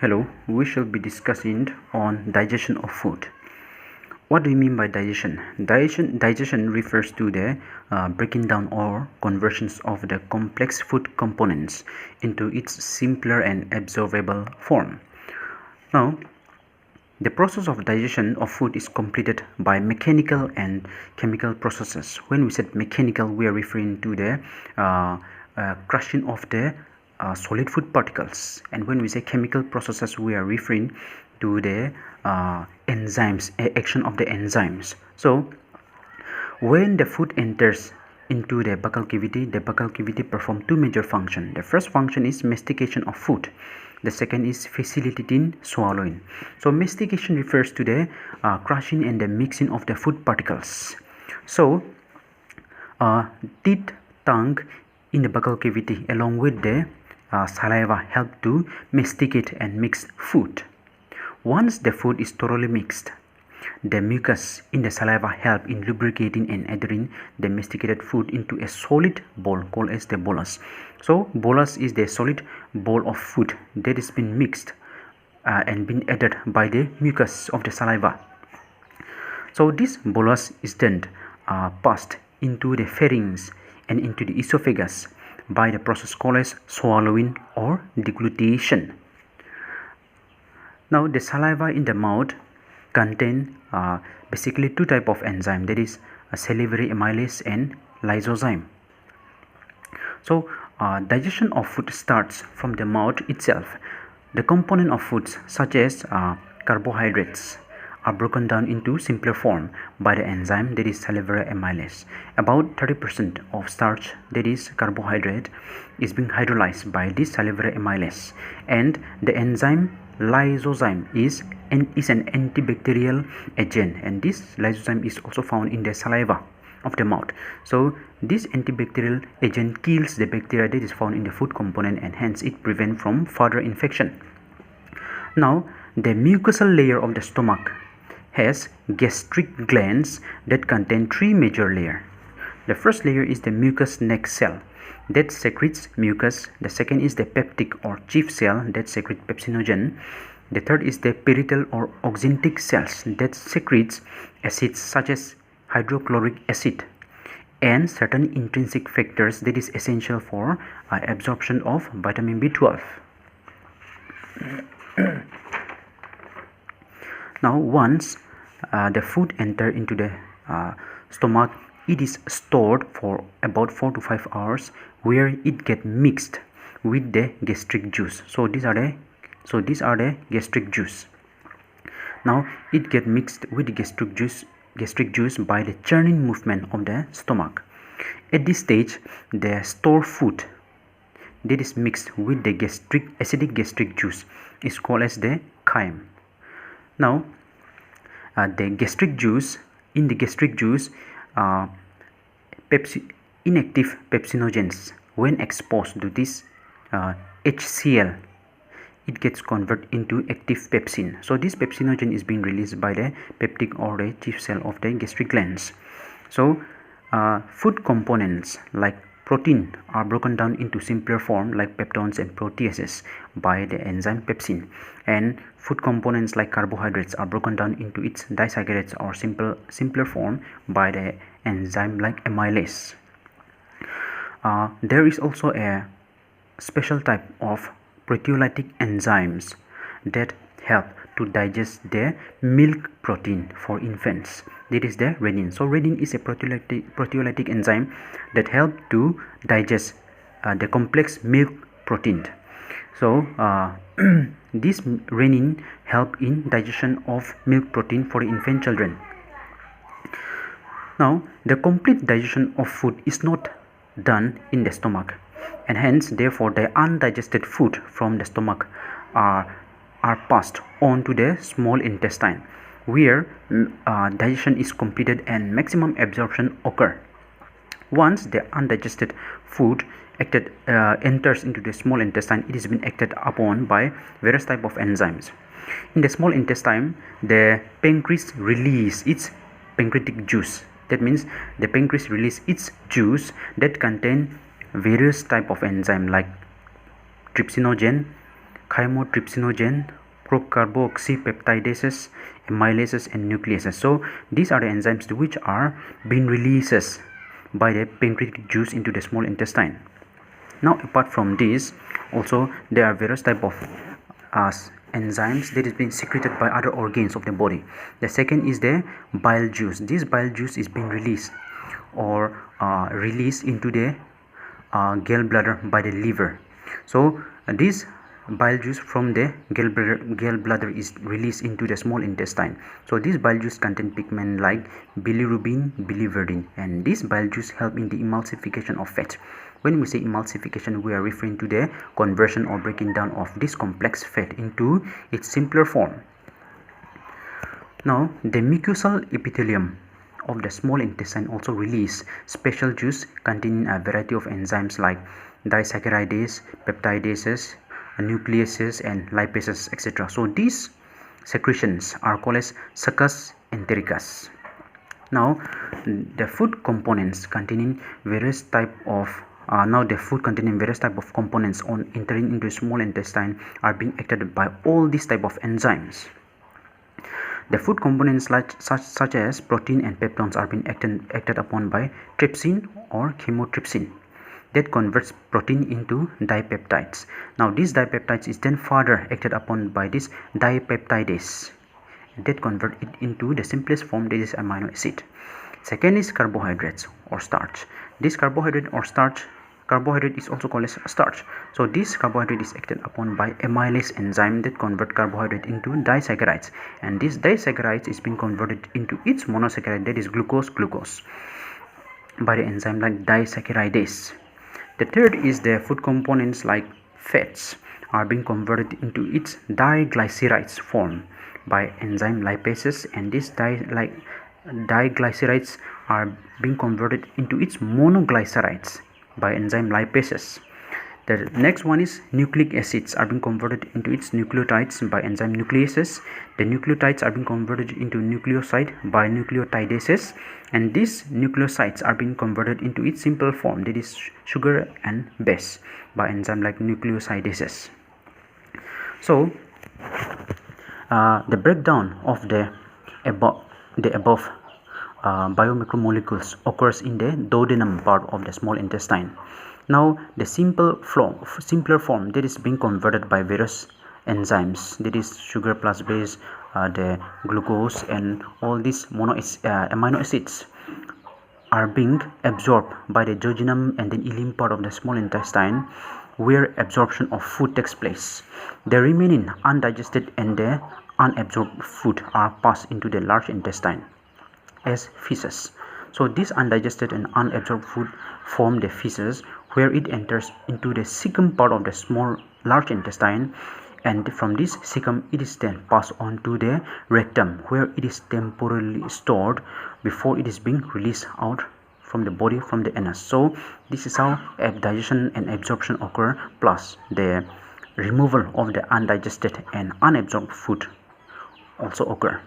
Hello, we shall be discussing on digestion of food. What do you mean by digestion? Digestion refers to the breaking down or conversions of the complex food components into its simpler and absorbable form. Now, the process of digestion of food is completed by mechanical and chemical processes. When we said mechanical, we are referring to the crushing of the solid food particles, and when we say chemical processes, we are referring to the enzymes, action of the enzymes. So when the food enters into the buccal cavity performs two major functions. The first function is mastication of food. The second is facilitating swallowing. So mastication refers to the crushing and the mixing of the food particles. So teeth, tongue in the buccal cavity along with the saliva help to masticate and mix food. Once the food is thoroughly mixed, the mucus in the saliva help in lubricating and adhering the masticated food into a solid ball called as the bolus. So bolus is the solid ball of food that has been mixed and been added by the mucus of the saliva. So this bolus is then passed into the pharynx and into the esophagus by the process called as swallowing or deglutition. Now the saliva in the mouth contain basically two type of enzyme, that is salivary amylase and lysozyme. So digestion of food starts from the mouth itself. The component of foods such as carbohydrates are broken down into simpler form by the enzyme, that is salivary amylase. About 30% of starch, that is carbohydrate, is being hydrolyzed by this salivary amylase, and the enzyme lysozyme is an antibacterial agent, and this lysozyme is also found in the saliva of the mouth. So this antibacterial agent kills the bacteria that is found in the food component, and hence it prevents from further infection. Now the mucosal layer of the stomach has gastric glands that contain three major layers. The first layer is the mucous neck cell that secretes mucus. The second is the peptic or chief cell that secretes pepsinogen. The third is the parietal or oxyntic cells that secretes acids such as hydrochloric acid and certain intrinsic factors that is essential for absorption of vitamin B12. Now once the food enter into the stomach, it is stored for about 4 to 5 hours, where it get mixed with the gastric juice. So these are the gastric juice. Now it get mixed with the gastric juice by the churning movement of the stomach. At this stage, the stored food that is mixed with the acidic gastric juice is called as the chyme. Now the gastric juice, inactive pepsinogens, when exposed to this HCl, it gets converted into active pepsin. So this pepsinogen is being released by the peptic or the chief cell of the gastric glands. So food components like protein are broken down into simpler form like peptones and proteases by the enzyme pepsin, and food components like carbohydrates are broken down into its disaccharides or simpler form by the enzyme like amylase. There is also a special type of proteolytic enzymes that help to digest the milk protein for infants, that is the renin. So renin is a proteolytic enzyme that help to digest the complex milk protein. So this renin help in digestion of milk protein for infant children. Now the complete digestion of food is not done in the stomach, and hence therefore the undigested food from the stomach are passed on to the small intestine, where digestion is completed and maximum absorption occur. Once the undigested food enters into the small intestine, it is been acted upon by various type of enzymes. In the small intestine, the pancreas release its pancreatic juice. That means the pancreas release its juice that contain various type of enzyme like trypsinogen, chymotrypsinogen, procarboxypeptidases, amylases, and nucleases. So these are the enzymes which are being released by the pancreatic juice into the small intestine. Now apart from this, also there are various type of enzymes that is being secreted by other organs of the body. The second is the bile juice. This bile juice is being released or released into the gallbladder by the liver. So this bile juice from the gallbladder is released into the small intestine. So this bile juice contain pigment like bilirubin, biliverdin, and this bile juice help in the emulsification of fat. When we say emulsification, we are referring to the conversion or breaking down of this complex fat into its simpler form. Now the mucosal epithelium of the small intestine also release special juice containing a variety of enzymes like disaccharidase, peptidases, nucleases, and lipases, etc. So these secretions are called as succus entericus. Now the food components containing various type of components on entering into small intestine are being acted by all these type of enzymes. The food components such as protein and peptones are being acted upon by trypsin or chymotrypsin that converts protein into dipeptides. Now these dipeptides is then further acted upon by this dipeptidase that convert it into the simplest form, that is amino acid. Second is carbohydrates or starch. This carbohydrate is also called as starch. So this carbohydrate is acted upon by amylase enzyme that convert carbohydrate into disaccharides, and this disaccharides is being converted into its monosaccharide, that is glucose by the enzyme like disaccharidase. The third is the food components like fats are being converted into its diglycerides form by enzyme lipases, and these diglycerides are being converted into its monoglycerides by enzyme lipases. The next one is nucleic acids are being converted into its nucleotides by enzyme nucleases. The nucleotides are being converted into nucleoside by nucleotidases, and these nucleosides are being converted into its simple form, that is sugar and base, by enzyme like nucleosidases. So the breakdown of the above biomicromolecules occurs in the duodenum part of the small intestine. Now the simpler form that is being converted by various enzymes, that is sugar plus base, the glucose, and all these amino acids are being absorbed by the duodenum and then ileum part of the small intestine, where absorption of food takes place. The remaining undigested and the unabsorbed food are passed into the large intestine as feces. So this undigested and unabsorbed food form the feces, where it enters into the cecum part of the large intestine, and from this cecum it is then passed on to the rectum, where it is temporarily stored before it is being released out from the body from the anus. So this is how digestion and absorption occur, plus the removal of the undigested and unabsorbed food also occur.